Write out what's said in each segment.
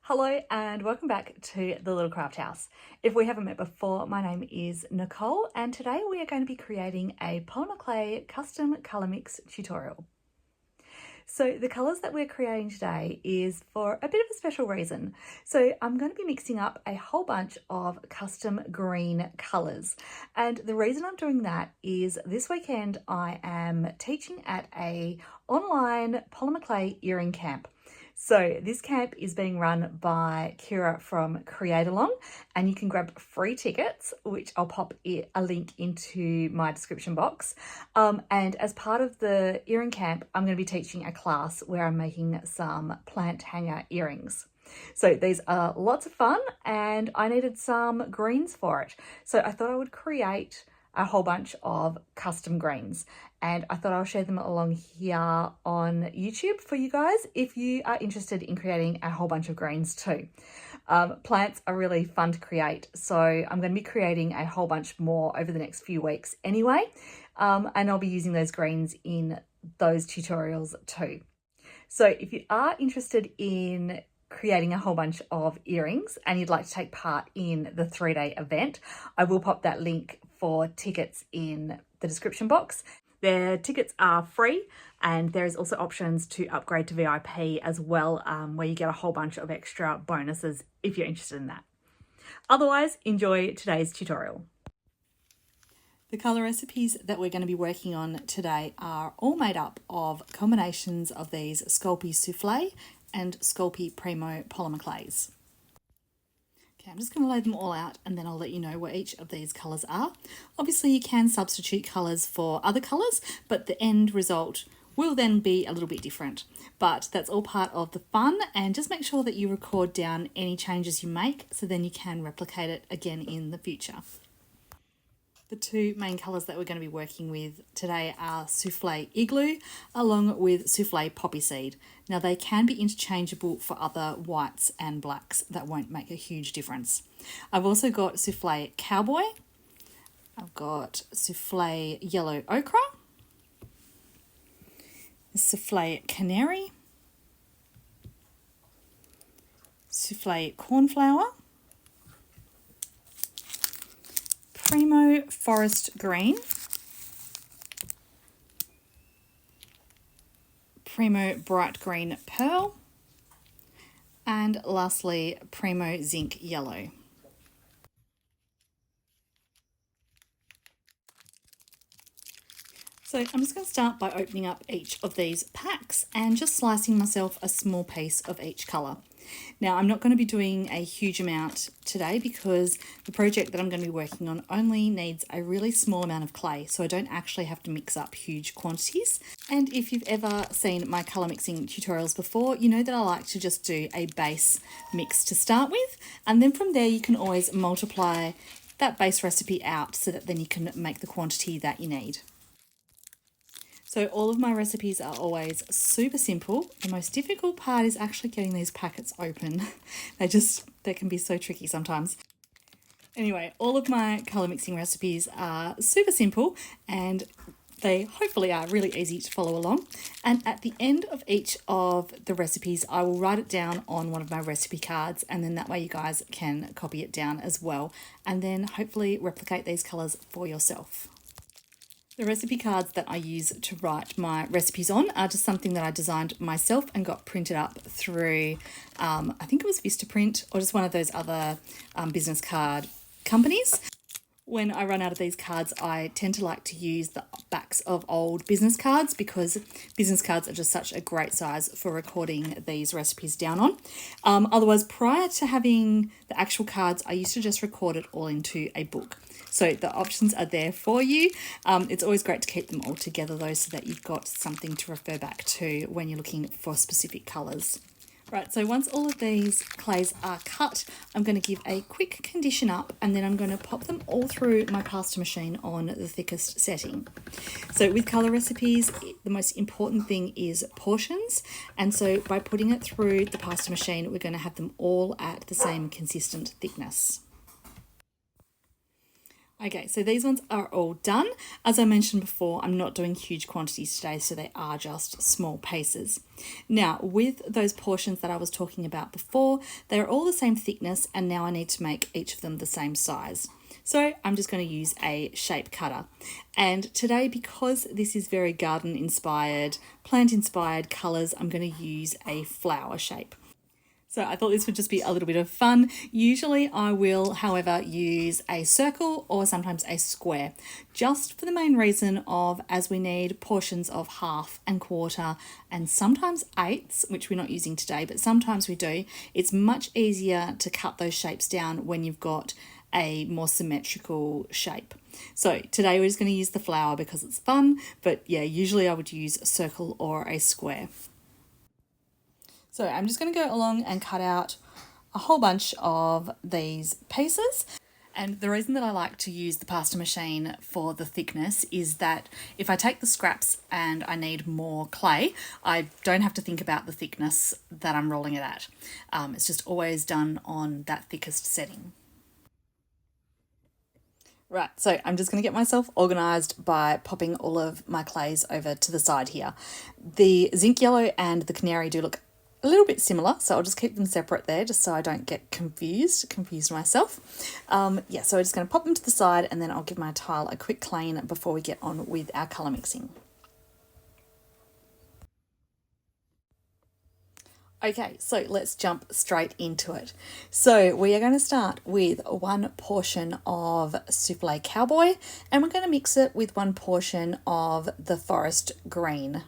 Hello and welcome back to the Little Craft House. If we haven't met before, my name is Nicole and today we are going to be creating a polymer clay custom colour mix tutorial. So the colours that we're creating today is for a bit of a special reason. So I'm going to be mixing up a whole bunch of custom green colours. And the reason I'm doing that is this weekend I am teaching at a online polymer clay earring camp. So this camp is being run by Kira from Create Along, and you can grab free tickets, which I'll pop a link into my description box. And as part of the earring camp, I'm going to be teaching a class where I'm making some plant hanger earrings. So these are lots of fun and I needed some greens for it. So I thought I would create a whole bunch of custom greens, and I thought I'll share them along here on YouTube for you guys if you are interested in creating a whole bunch of greens too. Plants are really fun to create, so I'm going to be creating a whole bunch more over the next few weeks anyway, and I'll be using those greens in those tutorials too. So if you are interested in creating a whole bunch of earrings and you'd like to take part in the 3-day event, I will pop that link for tickets in the description box. Their tickets are free and there's also options to upgrade to VIP as well, where you get a whole bunch of extra bonuses if you're interested in that. Otherwise, enjoy today's tutorial. The colour recipes that we're going to be working on today are all made up of combinations of these Sculpey Souffle and Sculpey Primo polymer clays. Okay, I'm just going to lay them all out and then I'll let you know where each of these colours are. Obviously you can substitute colours for other colours, but the end result will then be a little bit different. But that's all part of the fun, and just make sure that you record down any changes you make so then you can replicate it again in the future. The two main colours that we're going to be working with today are Souffle Igloo along with Souffle Poppy Seed. Now they can be interchangeable for other whites and blacks. That won't make a huge difference. I've also got Souffle Cowboy. I've got Souffle Yellow Ochre. Souffle Canary. Souffle Cornflower. Primo Forest Green, Primo Bright Green Pearl, and lastly Primo Zinc Yellow. So I'm just going to start by opening up each of these packs and just slicing myself a small piece of each colour. Now I'm not going to be doing a huge amount today because the project that I'm going to be working on only needs a really small amount of clay, so I don't actually have to mix up huge quantities. And if you've ever seen my colour mixing tutorials before, you know that I like to just do a base mix to start with, and then from there you can always multiply that base recipe out so that then you can make the quantity that you need. So all of my recipes are always super simple. The most difficult part is actually getting these packets open. They can be so tricky sometimes. Anyway, all of my colour mixing recipes are super simple and they hopefully are really easy to follow along. And at the end of each of the recipes, I will write it down on one of my recipe cards, and then that way you guys can copy it down as well, and then hopefully replicate these colours for yourself. The recipe cards that I use to write my recipes on are just something that I designed myself and got printed up through, I think it was Vistaprint or just one of those other business card companies. When I run out of these cards, I tend to like to use the backs of old business cards because business cards are just such a great size for recording these recipes down on. Otherwise, prior to having the actual cards, I used to just record it all into a book. So the options are there for you. It's always great to keep them all together though, so that you've got something to refer back to when you're looking for specific colours. Right, so once all of these clays are cut, I'm going to give a quick condition up and then I'm going to pop them all through my pasta machine on the thickest setting. So with colour recipes, the most important thing is portions, and so by putting it through the pasta machine, we're going to have them all at the same consistent thickness. Okay, so these ones are all done. As I mentioned before, I'm not doing huge quantities today, so they are just small pieces. Now, with those portions that I was talking about before, they're all the same thickness, and now I need to make each of them the same size. So I'm just going to use a shape cutter. And today, because this is very garden inspired, plant inspired colours, I'm going to use a flower shape. So I thought this would just be a little bit of fun. Usually I will, however, use a circle or sometimes a square, just for the main reason of, as we need portions of half and quarter and sometimes eighths, which we're not using today, but sometimes we do. It's much easier to cut those shapes down when you've got a more symmetrical shape. So today we're just going to use the flower because it's fun, but yeah, usually I would use a circle or a square. So I'm just going to go along and cut out a whole bunch of these pieces. And the reason that I like to use the pasta machine for the thickness is that if I take the scraps and I need more clay, I don't have to think about the thickness that I'm rolling it at. It's just always done on that thickest setting. Right, so I'm just going to get myself organised by popping all of my clays over to the side here. The zinc yellow and the canary do look a little bit similar, so I'll just keep them separate there just so I don't get confused myself. Yeah, so I'm just going to pop them to the side and then I'll give my tile a quick clean before we get on with our colour mixing. Okay, so let's jump straight into it. So we are going to start with one portion of Souffle Cowboy and we're going to mix it with one portion of the Forest Green.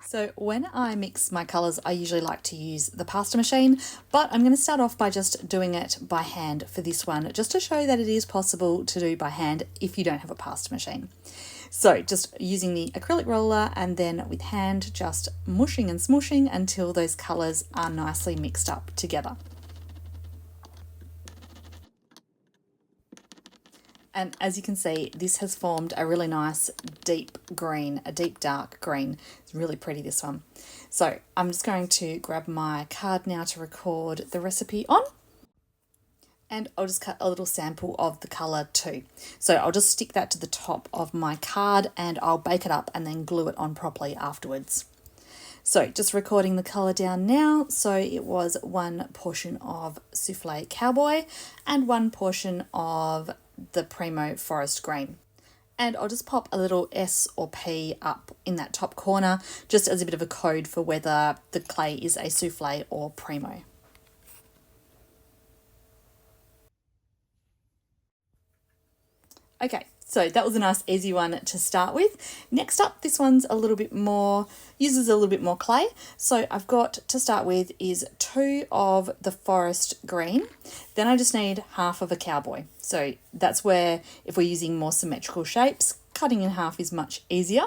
So when I mix my colours, I usually like to use the pasta machine, but I'm going to start off by just doing it by hand for this one, just to show that it is possible to do by hand if you don't have a pasta machine. So just using the acrylic roller and then with hand, just mushing and smooshing until those colours are nicely mixed up together. And as you can see, this has formed a really nice deep green, a deep dark green. It's really pretty, this one. So I'm just going to grab my card now to record the recipe on. And I'll just cut a little sample of the colour too. So I'll just stick that to the top of my card and I'll bake it up and then glue it on properly afterwards. So just recording the colour down now. So it was one portion of Souffle Cowboy and one portion of the Primo Forest Green. And I'll just pop a little S or P up in that top corner, just as a bit of a code for whether the clay is a souffle or Primo. Okay, so that was a nice easy one to start with. Next up, this one's a little bit more, uses a little bit more clay. So I've got to start with is 2 of the Forest Green. Then I just need half of a cowboy. So that's where, if we're using more symmetrical shapes, cutting in half is much easier,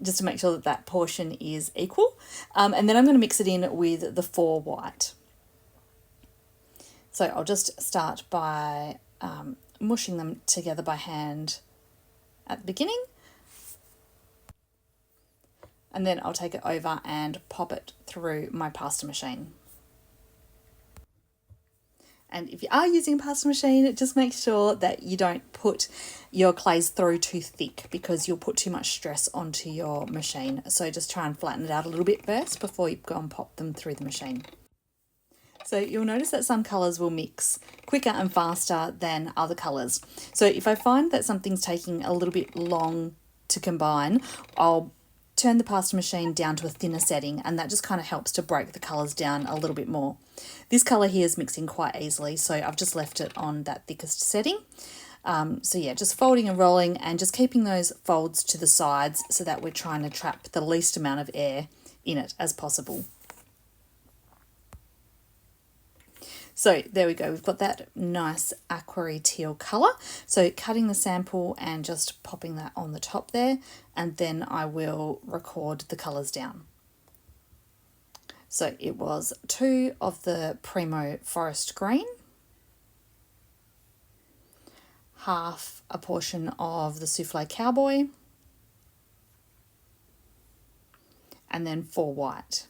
just to make sure that that portion is equal. And then I'm going to mix it in with the 4 white. So I'll just start by mushing them together by hand at the beginning, and then I'll take it over and pop it through my pasta machine. And if you are using a pasta machine, just make sure that you don't put your clays through too thick because you'll put too much stress onto your machine. So just try and flatten it out a little bit first before you go and pop them through the machine. So you'll notice that some colours will mix quicker and faster than other colours. So if I find that something's taking a little bit long to combine, I'll turn the pasta machine down to a thinner setting, and that just kind of helps to break the colours down a little bit more. This colour here is mixing quite easily, so I've just left it on that thickest setting. So yeah, just folding and rolling and just keeping those folds to the sides so that we're trying to trap the least amount of air in it as possible. So there we go, we've got that nice aqua teal colour. So cutting the sample and just popping that on the top there, and then I will record the colours down. So it was 2 of the Primo Forest Green, half a portion of the Souffle Cowboy, and then 4 white.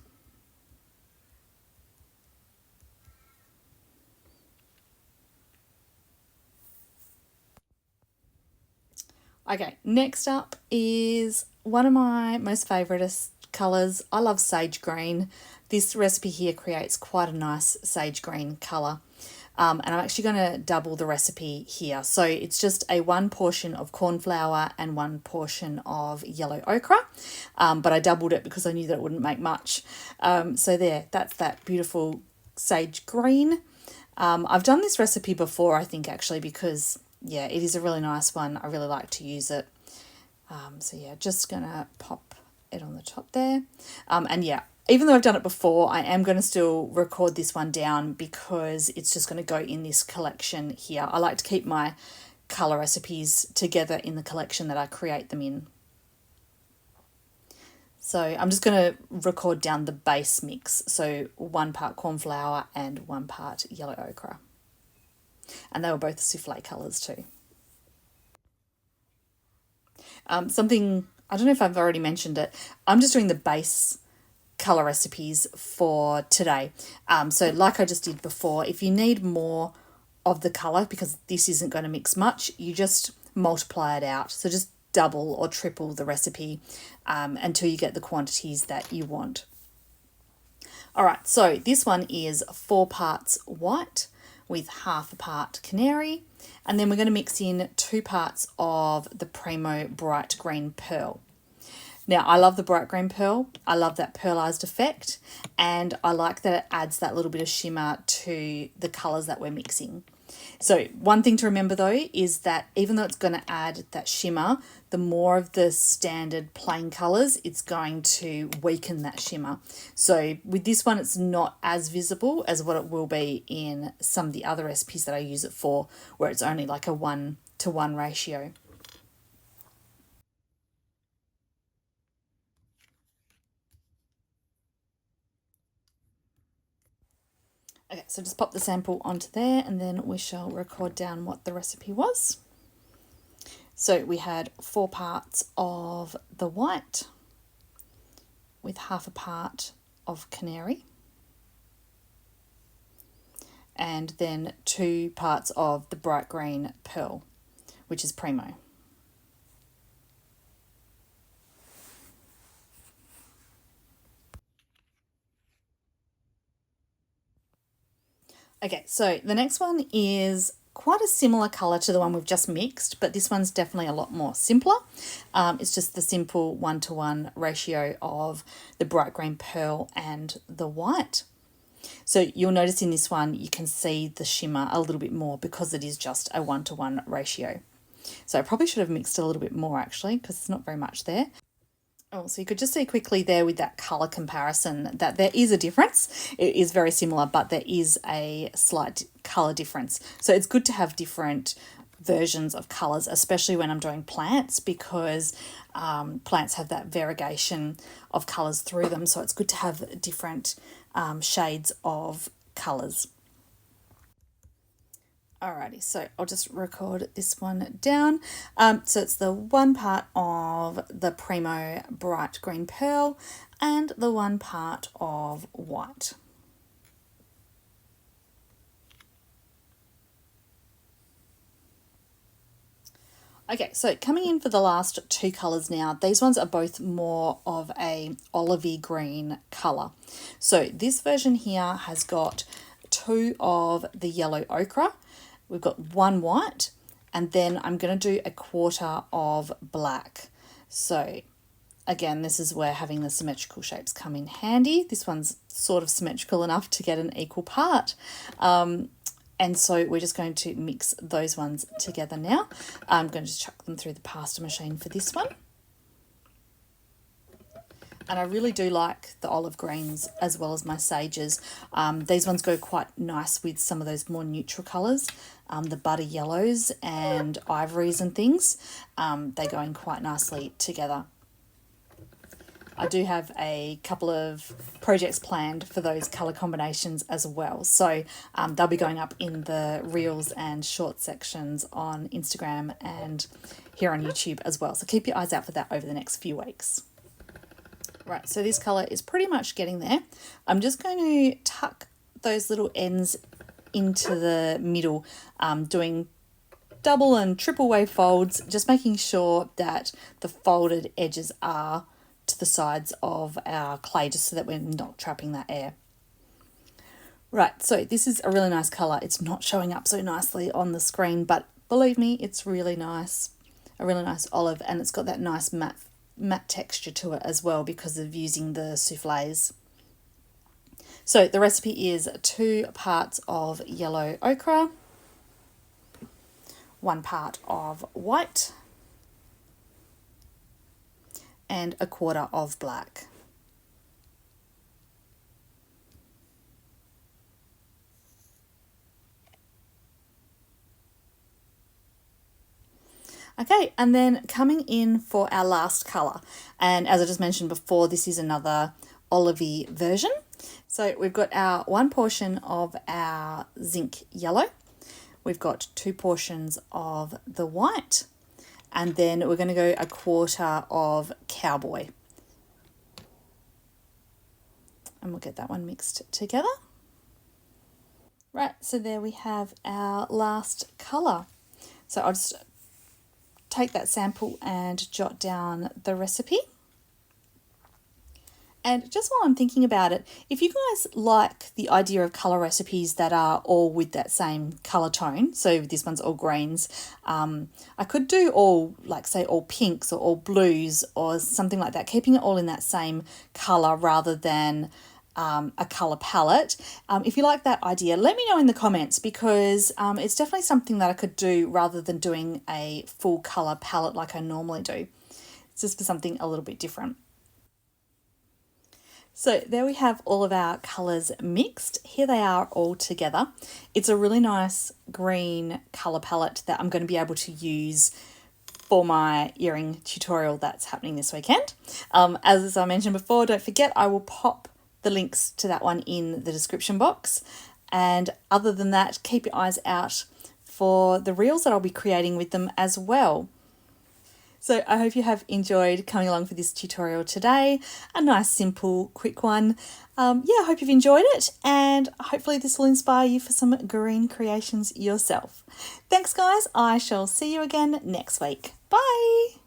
Okay, next up is one of my most favourite colours. I love sage green. This recipe here creates quite a nice sage green colour. And I'm actually going to double the recipe here. So it's just a 1 portion of corn flour and 1 portion of yellow ochre. But I doubled it because I knew that it wouldn't make much. So there, that's that beautiful sage green. I've done this recipe before, I think, actually, because, yeah, it is a really nice one. I really like to use it. So, yeah, just going to pop it on the top there. And, yeah, even though I've done it before, I am going to still record this one down because it's just going to go in this collection here. I like to keep my colour recipes together in the collection that I create them in. So I'm just going to record down the base mix. So 1 part corn flour and 1 part yellow ochre. And they were both souffle colours too. Something, I don't know if I've already mentioned it, I'm just doing the base colour recipes for today. So like I just did before, if you need more of the colour, because this isn't going to mix much, you just multiply it out. So just double or triple the recipe until you get the quantities that you want. All right, so this one is 4 parts white with 1/2 part canary, and then we're going to mix in 2 parts of the Primo bright green pearl. Now, I love the bright green pearl. I love that pearlized effect, and I like that it adds that little bit of shimmer to the colours that we're mixing. So one thing to remember though is that even though it's going to add that shimmer, the more of the standard plain colours, it's going to weaken that shimmer. So with this one, it's not as visible as what it will be in some of the other recipes that I use it for, where it's only like a 1-to-1 ratio. Okay, so just pop the sample onto there and then we shall record down what the recipe was. So we had 4 parts of the white with 1/2 part of canary, and then 2 parts of the bright green pearl, which is Primo. Okay, so the next one is quite a similar colour to the one we've just mixed, but this one's definitely a lot more simpler. It's just the simple 1-to-1 ratio of the bright green pearl and the white. So you'll notice in this one, you can see the shimmer a little bit more because it is just a 1-to-1 ratio. So I probably should have mixed a little bit more actually, because there's not very much there. Oh, so you could just see quickly there with that colour comparison that there is a difference. It is very similar, but there is a slight colour difference. So it's good to have different versions of colours, especially when I'm doing plants, because plants have that variegation of colours through them. So it's good to have different shades of colours. Alrighty, so I'll just record this one down. So it's the 1 part of the Primo bright green pearl and the 1 part of white. Okay, so coming in for the last 2 colours now. These ones are both more of a olivey green colour. So this version here has got 2 of the yellow ochre. We've got 1 white, and then I'm going to do 1/4 of black. So again, this is where having the symmetrical shapes come in handy. This one's sort of symmetrical enough to get an equal part. And so we're just going to mix those ones together now. I'm going to chuck them through the pasta machine for this one. And I really do like the olive greens as well as my sages. These ones go quite nice with some of those more neutral colours, the butter yellows and ivories and things. They go in quite nicely together. I do have a couple of projects planned for those colour combinations as well. So they'll be going up in the Reels and Short sections on Instagram and here on YouTube as well. So keep your eyes out for that over the next few weeks. Right, so this colour is pretty much getting there. I'm just going to tuck those little ends into the middle, doing double and triple way folds, just making sure that the folded edges are to the sides of our clay, just so that we're not trapping that air. Right, so this is a really nice colour. It's not showing up so nicely on the screen, but believe me, it's really nice. A really nice olive, and it's got that nice matte texture to it as well because of using the soufflés. So the recipe is 2 parts of yellow ochre, 1 part of white, and 1/4 of black. Okay, and then coming in for our last colour, and as I just mentioned before, this is another olivey version. So we've got our 1 portion of our zinc yellow, we've got 2 portions of the white, and then we're going to go 1/4 of cowboy. And we'll get that one mixed together. Right, so there we have our last colour. So I'll just take that sample and jot down the recipe. And just while I'm thinking about it, if you guys like the idea of colour recipes that are all with that same colour tone, so this one's all greens, I could do all, like say all pinks or all blues or something like that, keeping it all in that same colour rather than a colour palette. If you like that idea, let me know in the comments, because it's definitely something that I could do rather than doing a full colour palette like I normally do. It's just for something a little bit different. So there we have all of our colours mixed. Here they are all together. It's a really nice green colour palette that I'm going to be able to use for my earring tutorial that's happening this weekend. As I mentioned before, don't forget I will pop the links to that one in the description box. And other than that, keep your eyes out for the reels that I'll be creating with them as well. So I hope you have enjoyed coming along for this tutorial today. A nice, simple, quick one. I hope you've enjoyed it, and hopefully this will inspire you for some green creations yourself. Thanks guys, I shall see you again next week. Bye!